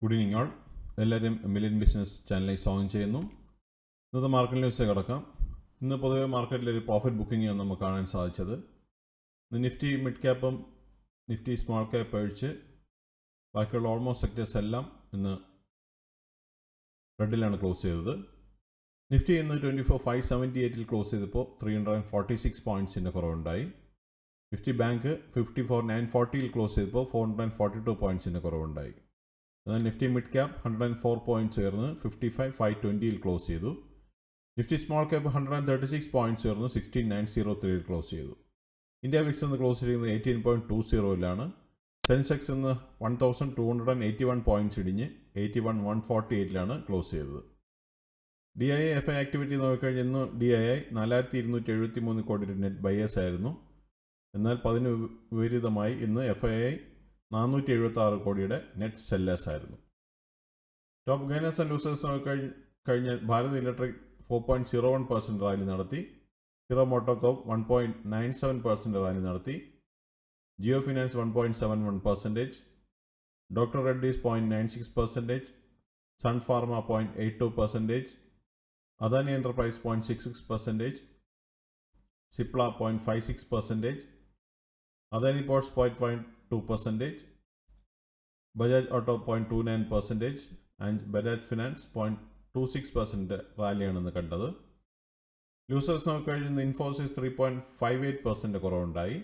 Good evening ആൾ. എല്ലാവരും million business ചാനലിലേക്ക് സ്വാഗതം ചെയ്യുന്നു. ഇന്നത്തെ മാർക്കറ്റ് ന്യൂസിലേക്ക് കടക്കാം. ഇന്ന് പൊതുവെ മാർക്കറ്റിലൊരു പ്രോഫിറ്റ് ബുക്കിംഗ് ആണ് നമുക്ക് കാണാൻ സാധിച്ചത്. ഇന്ന് നിഫ്റ്റി മിഡ് ക്യാപ്പും നിഫ്റ്റി സ്മോൾ ക്യാപ്പ് ഒഴിച്ച് ബാക്കിയുള്ള ഓൾമോസ്റ്റ് സെക്ടേഴ്സ് എല്ലാം ഇന്ന് റെഡിലാണ് ക്ലോസ് ചെയ്തത്. നിഫ്റ്റി ഇന്ന് 24,578 ക്ലോസ് ചെയ്തപ്പോൾ 346 പോയിൻറ്റ്സിൻ്റെ കുറവുണ്ടായി. നിഫ്റ്റി ബാങ്ക് 54,940 ക്ലോസ് ചെയ്തപ്പോൾ 442 പോയിൻറ്റ്സിൻ്റെ കുറവുണ്ടായി. എന്നാൽ നിഫ്റ്റി മിഡ് ക്യാപ്പ് 104 പോയിൻറ്റ്സ് ഉയർന്ന് 55,520 ക്ലോസ് ചെയ്തു. നിഫ്റ്റി സ്മോൾ ക്യാപ്പ് 136 പോയിൻറ്റ്സ് ഉയർന്ന് 16,903 ക്ലോസ് ചെയ്തു. ഇന്ത്യ വിക്സ് എന്ന് ക്ലോസ് ചെയ്യുന്നത് 18.20 സെൻസെക്സ് എന്ന് 1,281 പോയിൻറ്റ്സ് ഇടിഞ്ഞ് 81,148 ക്ലോസ് ചെയ്തത്. DII FI ആക്ടിവിറ്റി നോക്കിക്കഴിഞ്ഞാൽ ഇന്ന് DII 4,273 കോടി നെറ്റ് ബയേഴ്സ് ആയിരുന്നു. എന്നാൽ അതിന് വിപരീതമായി ഇന്ന് FII 476 കോടിയുടെ നെറ്റ് സെല്ലേഴ്സ് ആയിരുന്നു. ടോപ്പ് ഗെയിനേഴ്സ് ആൻഡ് ലൂസേഴ്സ് കഴിഞ്ഞ ഭാരത് ഇലക്ട്രിക് 4.01% റാലി നടത്തി. ഹീറോ മോട്ടോകോപ്പ് 1.97% റാലി നടത്തി. ജിയോ ഫിനാൻസ് 1.71%, ഡോക്ടർ റെഡ്ഡീസ് 0.96%, സൺ ഫാർമ 0.82%, അദാനി എൻ്റർപ്രൈസ് 0.66%, സിപ്ല 0.56%, അദാനി പോർട്സ് 0.2%, ബജാജ് ഓട്ടോ 0.29% ആൻഡ് ബജാജ് ഫിനാൻസ് 0.26% റാലിയാണെന്ന് കണ്ടത്. ലൂസേഴ്സ് നോക്കിക്കഴിഞ്ഞാൽ ഇൻഫോസിസ് 3.58% കുറവുണ്ടായി.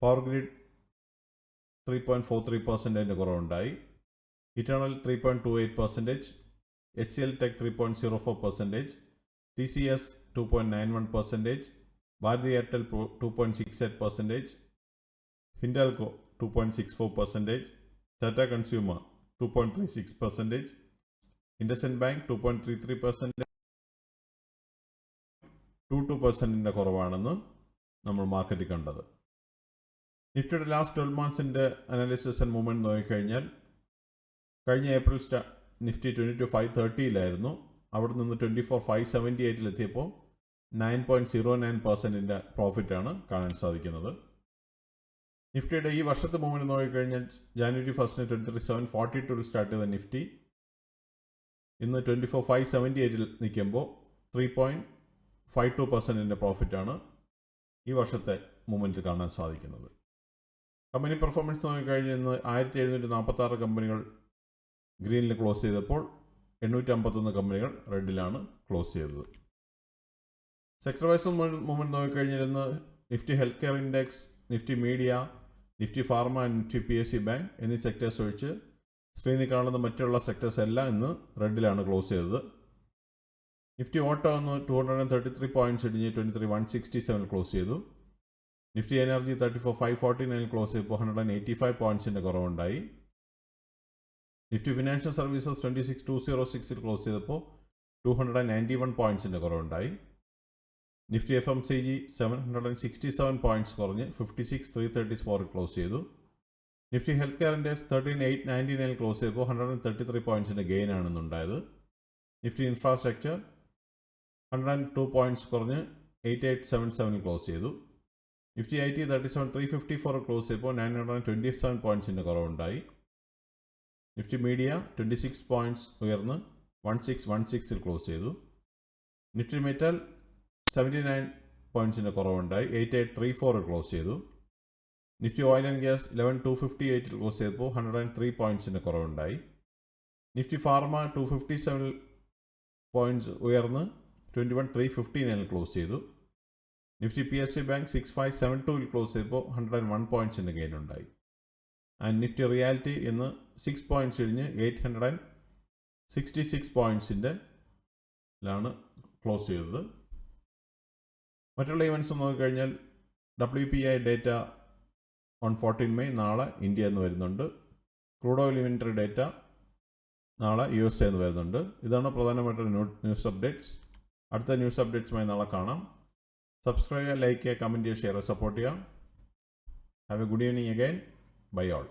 പവർ ഗ്രിഡ് 3.43% കുറവുണ്ടായി. Eternal 3.28%, HCL Tech 3.04%, TCS 2.91%, Bharti Airtel 2.68%, Hindalco 2.64%, Tata consumer 2.36%, IndusInd Bank 2.33%, 22% കുറവാണെന്ന് നമ്മൾ മാർക്കറ്റിൽ കണ്ടത്. നിഫ്റ്റിയുടെ last 12 months analysis and movement നോക്കിക്കഴിഞ്ഞാൽ കഴിഞ്ഞ ഏപ്രിൽ നിഫ്റ്റി 22,530 അവിടെ നിന്ന് 24,578 9.09% പ്രോഫിറ്റാണ് കാണാൻ സാധിക്കുന്നത്. നിഫ്റ്റിയുടെ ഈ വർഷത്തെ മൂവ്മെൻറ്റ് നോക്കിക്കഴിഞ്ഞാൽ ജാനുവരി 1 23,742 സ്റ്റാർട്ട് ചെയ്ത നിഫ്റ്റി ഇന്ന് 24,578 നിൽക്കുമ്പോൾ 3.52% പ്രോഫിറ്റാണ് ഈ വർഷത്തെ മൂവ്മെൻറ്റ് കാണാൻ സാധിക്കുന്നത്. കമ്പനി പെർഫോമൻസ് നോക്കിക്കഴിഞ്ഞാൽ ഇന്ന് 1,746 കമ്പനികൾ ഗ്രീനിൽ ക്ലോസ് ചെയ്തപ്പോൾ 851 കമ്പനികൾ റെഡിലാണ് ക്ലോസ് ചെയ്തത്. സെക്ടർ വൈസ് മൂവ്മെൻറ്റ് നോക്കിക്കഴിഞ്ഞാൽ ഇന്ന് Nifty health care index, Nifty media, Nifty pharma, Nifty PSU bank എന്നീ സെക്ടേഴ്സ് ഒഴിച്ച് സ്ക്രീനിൽ കാണുന്ന മറ്റുള്ള സെക്ടേഴ്സ് എല്ലാം ഇന്ന് റെഡിലാണ് ക്ലോസ് ചെയ്തത്. നിഫ്റ്റി ഓട്ടോ ഒന്ന് 233 പോയിൻറ്റ്സ് ഇടിഞ്ഞ് 23,167 ക്ലോസ് ചെയ്തു. നിഫ്റ്റി എനർജി 34,549 ക്ലോസ് ചെയ്തപ്പോൾ 185 പോയിൻറ്റ്സിൻ്റെ കുറവുണ്ടായി. നിഫ്റ്റി ഫിനാൻഷ്യൽ സർവീസസ് 26,206 ക്ലോസ് ചെയ്തപ്പോൾ 291 പോയിൻറ്റ്സിൻ്റെ കുറവുണ്ടായി. നിഫ്റ്റി FMCG 767 പോയിൻറ്റ്സ് കുറഞ്ഞ് 56,334 ക്ലോസ് ചെയ്തു. Nifty health care index 13,899 close ചെയ്തപ്പോൾ 133 പോയിൻറ്റ്സിൻ്റെ ഗെയിൻ ആണെന്നുണ്ടായത്. നിഫ്റ്റി ഇൻഫ്രാസ്ട്രക്ചർ 102 പോയിൻറ്റ്സ് കുറഞ്ഞ് 8877 ക്ലോസ് ചെയ്തു. നിഫ്റ്റി IT 37,354 ക്ലോസ് ചെയ്തപ്പോൾ 927 പോയിൻറ്റ്സിൻ്റെ കുറവുണ്ടായി. നിഫ്റ്റി മീഡിയ 26 പോയിൻറ്റ്സ് ഉയർന്ന് 1616 ക്ലോസ് ചെയ്തു. നിഫ്റ്റി മെറ്റൽ 79 പോയിൻറ്റ്സിൻ്റെ കുറവുണ്ടായി 8834 ക്ലോസ് ചെയ്തു. Nifty oil and gas 11,258 close ചെയ്തപ്പോൾ 103 പോയിൻറ്റ്സിൻ്റെ കുറവുണ്ടായി. നിഫ്റ്റി ഫാർമ 257 പോയിൻറ്റ്സ് ഉയർന്ന് 21,359 ക്ലോസ് ചെയ്തു. നിഫ്റ്റി PSU ബാങ്ക് 6572 ക്ലോസ് ചെയ്തപ്പോൾ 101 പോയിൻറ്റ്സിൻ്റെ ഗെയിൻ ഉണ്ടായി. ആൻഡ് നിഫ്റ്റി റിയാലിറ്റി ഇന്ന് 6 പോയിൻറ്റ്സ് ഇടിഞ്ഞ് 866 പോയിൻറ്റ്സിൻ്റെ ക്ലോസ് ചെയ്തത്. മറ്റുള്ള ഇവൻറ്റ്സ് നോക്കിക്കഴിഞ്ഞാൽ WPI ഡേറ്റ ഓൺ 14 May നാളെ ഇന്ത്യ എന്ന് വരുന്നുണ്ട്. ക്രൂഡ് ഓയിൽ ഇൻവെൻ്ററി ഡേറ്റ നാളെ USA എന്ന് വരുന്നുണ്ട്. ഇതാണ് പ്രധാനമായിട്ടുള്ള ന്യൂസ് അപ്ഡേറ്റ്സ്. അടുത്ത ന്യൂസ് അപ്ഡേറ്റ്സുമായി നാളെ കാണാം. സബ്സ്ക്രൈബ് ചെയ്യുക, ലൈക്ക് ചെയ്യുക, കമൻറ്റ് ചെയ്യുക, ഷെയർ, സപ്പോർട്ട് ചെയ്യുക. Have a good evening again. Bye all.